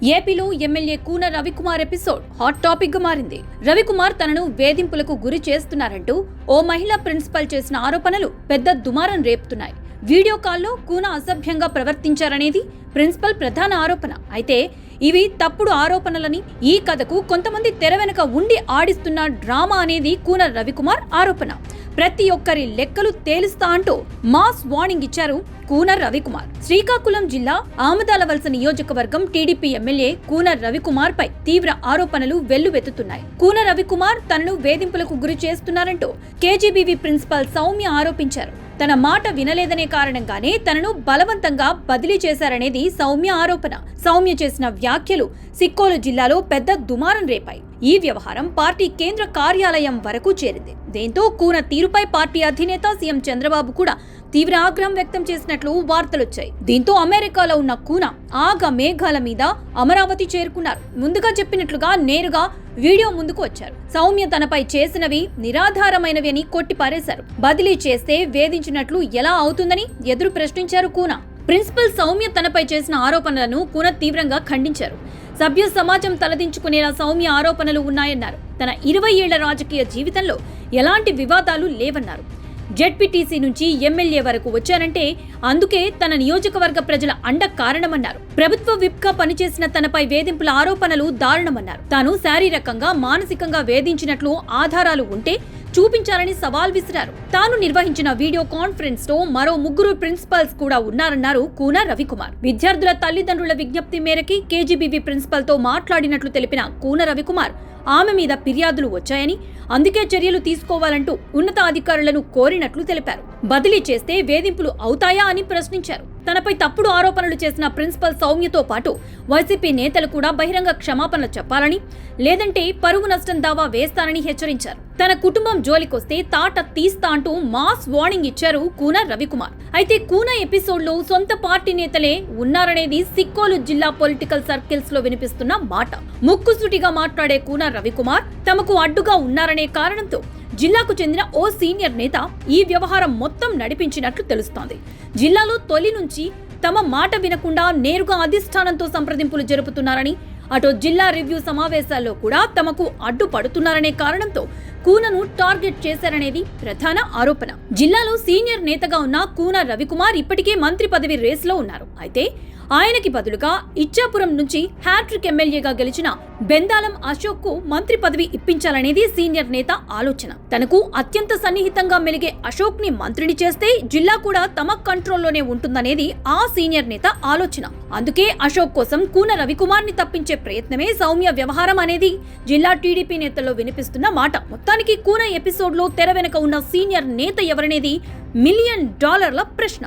ఏపీలో MLA Koona Ravikumar episode hot topic గా మారింది. రవికుమార్ తనను వేధింపులకు గురి చేస్తున్నారంటూ ఓ మహిళా ప్రిన్సిపల్ చేసిన ఆరోపణలు పెద్ద దుమారం రేపుతున్నాయి. వీడియో కాల్లో కూన అసభ్యంగా ప్రవర్తించారనేది ప్రిన్సిపల్ ప్రధాన ఆరోపణ. అయితే ఇవి తప్పుడు ఆరోపణలని, ఈ కథకు కొంతమంది తెర వెనుక ఉండి ఆడిస్తున్న డ్రామా అనేది కూన రవికుమార్ ఆరోపణ. ప్రతి ఒక్కరి లెక్కలు తేలుస్తా అంటూ మాస్ వార్నింగ్ ఇచ్చారు కూన రవికుమార్. శ్రీకాకుళం జిల్లా ఆమదాలవలస నియోజకవర్గం టీడీపీ ఎమ్మెల్యే కూన రవికుమార్ పై తీవ్ర ఆరోపణలు వెల్లువెత్తుతున్నాయి. కూన రవికుమార్ తనను వేధింపులకు గురి చేస్తున్నారంటూ కేజీబీవీ ప్రిన్సిపల్ సౌమ్య ఆరోపించారు. తన మాట వినలేదనే కారణంగానే తనను బలవంతంగా బదిలీ చేశారనేది సౌమ్య ఆరోపణ. సౌమ్య చేసిన వ్యాఖ్యలు సిక్కోలు జిల్లాలో పెద్ద దుమారం రేపాయి. ఈ వ్యవహారం పార్టీ కేంద్ర కార్యాలయం వరకు చేరింది. దీంతో కూన తీరుపై పార్టీ అధినేత సీఎం చంద్రబాబు కూడా తీవ్ర ఆగ్రహం వ్యక్తం చేసినట్లు వార్తలొచ్చాయి. దీంతో అమెరికాలో ఉన్న కూన ఆగ మేఘాల మీద అమరావతి చేరుకున్నారు. ముందుగా చెప్పినట్లుగా నేరుగా వీడియో ముందుకు వచ్చారు. సౌమ్య తనపై చేసినవి నిరాధారమైనవి అని కొట్టిపారేశారు. బదిలీ చేస్తే వేధించినట్లు ఎలా అవుతుందని ఎదురు ప్రశ్నించారు కూన. ప్రిన్సిపల్ సౌమ్య తనపై చేసిన ఆరోపణలను కూన తీవ్రంగా ఖండించారు. సభ్య సమాజం తలదించుకునేలా సౌమ్య ఆరోపణలు ఉన్నాయన్నారు. తన 20 ఏళ్ల రాజకీయ జీవితంలో ఎలాంటి వివాదాలు లేవన్నారు. జెడ్పీటీసీ నుంచి ఎమ్మెల్యే వరకు వచ్చారంటే అందుకే తన నియోజకవర్గ ప్రజల అండ కారణమన్నారు. ప్రభుత్వ విప్ గా పనిచేసిన తనపై వేధింపుల ఆరోపణలు దారుణమన్నారు. తాను శారీరకంగా, మానసికంగా వేధించినట్లు ఆధారాలు ఉంటే చూపించాలని సవాల్ విసిరారు. తాను నిర్వహించిన వీడియో కాన్ఫరెన్స్ లో మరో 3 ప్రిన్సిపల్స్ కూడా ఉన్నారన్నారు కూన రవికుమార్. విద్యార్థుల తల్లిదండ్రుల విజ్ఞప్తి మేరకి కేజీబీవీ ప్రిన్సిపల్ తో మాట్లాడినట్లు తెలిపిన కూన రవికుమార్ ఆమె మీద ఫిర్యాదులు వచ్చాయని, అందుకే చర్యలు తీసుకోవాలంటూ ఉన్నతాధికారులను కోరినట్లు తెలిపారు. బదిలీ చేస్తే వేధింపులు అవుతాయా అని ప్రశ్నించారు. తనపై తప్పుడు ఆరోపణలు చేసిన ప్రిన్సిపల్ సౌమ్యతో పాటు వైసీపీ నేతలు కూడా బహిరంగ క్షమాపణలు చెప్పాలని, లేదంటే పరువు నష్టం దావా వేస్తానని హెచ్చరించారు. తన కుటుంబం జోలికొస్తే తాట తీస్తా అంటూ మాస్ వార్నింగ్ ఇచ్చారు కూన రవికుమార్. అయితే కూన ఎపిసోడ్ లో సొంత పార్టీ నేతలే ఉన్నారనేది సిక్కోలు జిల్లా పొలిటికల్ సర్కిల్స్ లో వినిపిస్తున్న మాట. ముక్కుసూటిగా మాట్లాడే కూన రవికుమార్ తమకు అడ్డుగా ఉన్నారనే కారణంతో జిల్లాకు చెందిన ఓ సీనియర్ నేత ఈ వ్యవహారం మొత్తం నడిపించినట్లు తెలుస్తోంది. జిల్లాలో తొలి నుంచి తమ మాట వినకుండా నేరుగా అధిష్టానంతో సంప్రదింపులు జరుపుతున్నారని, అటు జిల్లా రివ్యూ సమావేశాల్లో కూడా తమకు అడ్డుపడుతున్నారనే కారణంతో కూనను టార్గెట్ చేశారనేది ప్రధాన ఆరోపణ. జిల్లాలో సీనియర్ నేతగా ఉన్న కూన రవికుమార్ ఇప్పటికే మంత్రి పదవి రేసులో ఉన్నారు. అయితే ఆయనకి బదులుగా ఇచ్చాపురం నుంచి హ్యాట్రిక్ ఎమ్మెల్యేగా గెలిచిన బెందాలం అశోక్ కు మంత్రి పదవి ఇప్పించాలనేది సీనియర్ నేత ఆలోచన. తనకు అత్యంత సన్నిహితంగా మెలిగే అశోక్ ని మంత్రిని చేస్తే జిల్లా కూడా తమ కంట్రోల్లోనే ఉంటుందనేది ఆ సీనియర్ నేత ఆలోచన. అందుకే అశోక్ కోసం కూన రవికుమార్ ని తప్పించే ప్రయత్నమే సౌమ్య వ్యవహారం అనేది జిల్లా టీడీపీ నేతల్లో వినిపిస్తున్న మాట. మొత్తానికి కూన ఎపిసోడ్ లో తెర వెనుక ఉన్న సీనియర్ నేత ఎవరనేది $1 మిలియన్ ప్రశ్న.